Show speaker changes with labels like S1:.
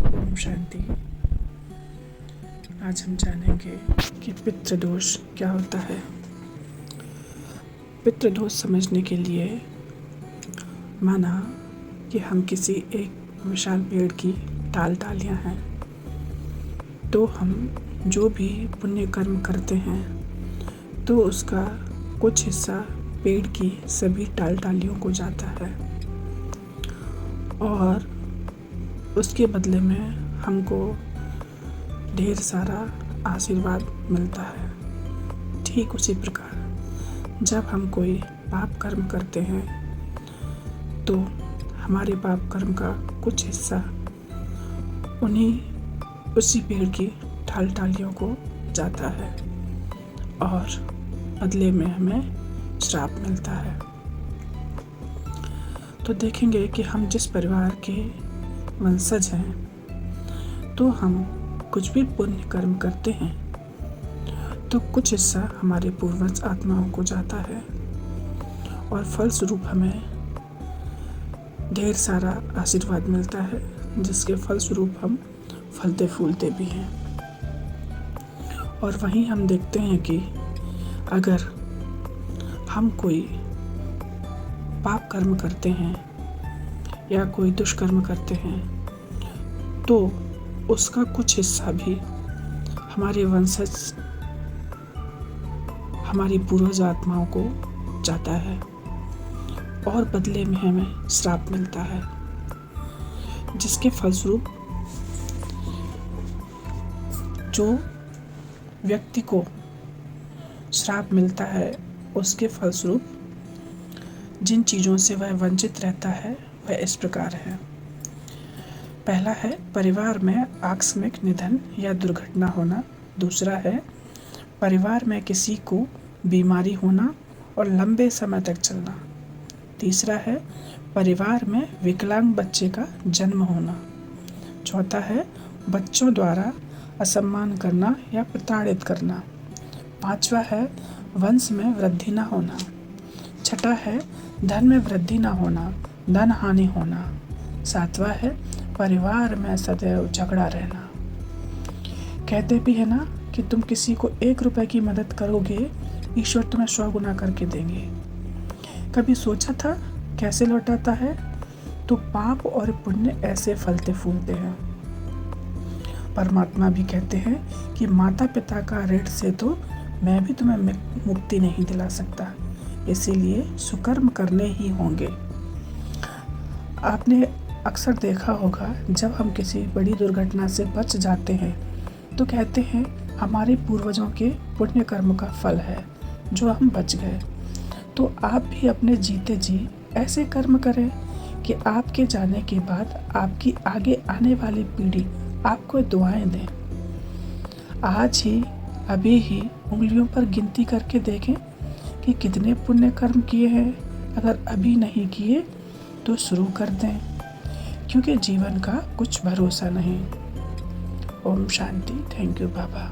S1: ओम शांति। आज हम जानेंगे कि पितृदोष क्या होता है। पितृदोष समझने के लिए माना कि हम किसी एक विशाल पेड़ की डालियां हैं, तो हम जो भी पुण्य कर्म करते हैं तो उसका कुछ हिस्सा पेड़ की सभी डालियों को जाता है और उसके बदले में हमको ढेर सारा आशीर्वाद मिलता है। ठीक उसी प्रकार जब हम कोई पाप कर्म करते हैं तो हमारे पाप कर्म का कुछ हिस्सा उसी पेड़ की डालियों को जाता है और बदले में हमें श्राप मिलता है। तो देखेंगे कि हम जिस परिवार के वंशज हैं तो हम कुछ भी पुण्य कर्म करते हैं तो कुछ हिस्सा हमारे पूर्वज आत्माओं को जाता है और फलस्वरूप हमें ढेर सारा आशीर्वाद मिलता है, जिसके फलस्वरूप हम फलते फूलते भी हैं। और वहीं हम देखते हैं कि अगर हम कोई पाप कर्म करते हैं या कोई दुष्कर्म करते हैं तो उसका कुछ हिस्सा भी हमारे वंशज, हमारी पूर्वज आत्माओं को जाता है और बदले में हमें श्राप मिलता है, जिसके फलस्वरूप जो व्यक्ति को श्राप मिलता है उसके फलस्वरूप जिन चीज़ों से वह वंचित रहता है वह इस प्रकार है। पहला है परिवार में आकस्मिक निधन या दुर्घटना होना। दूसरा है परिवार में किसी को बीमारी होना और लंबे समय तक चलना। तीसरा है परिवार में विकलांग बच्चे का जन्म होना। चौथा है बच्चों द्वारा असम्मान करना या प्रताड़ित करना। पांचवा है वंश में वृद्धि न होना। छठा है धन में वृद्धि न होना, धन हानि होना। सातवां है परिवार में सदैव झगड़ा रहना। कहते भी है ना कि तुम किसी को 1 रुपए की मदद करोगे, ईश्वर तुम्हें 100 गुना करके देंगे। कभी सोचा था कैसे लौटाता है? तो पाप और पुण्य ऐसे फलते फूलते हैं। परमात्मा भी कहते हैं कि माता पिता का ऋण से तो मैं भी तुम्हें मुक्ति नहीं दिला सकता, इसीलिए सुकर्म करने ही होंगे। आपने अक्सर देखा होगा जब हम किसी बड़ी दुर्घटना से बच जाते हैं तो कहते हैं हमारे पूर्वजों के पुण्य कर्म का फल है जो हम बच गए। तो आप भी अपने जीते जी ऐसे कर्म करें कि आपके जाने के बाद आपकी आगे आने वाली पीढ़ी आपको दुआएं दें। आज ही अभी ही उंगलियों पर गिनती करके देखें कि कितने पुण्य कर्म किए हैं। अगर अभी नहीं किए तो शुरू कर दें, क्योंकि जीवन का कुछ भरोसा नहीं। ओम शांति। Thank you Baba.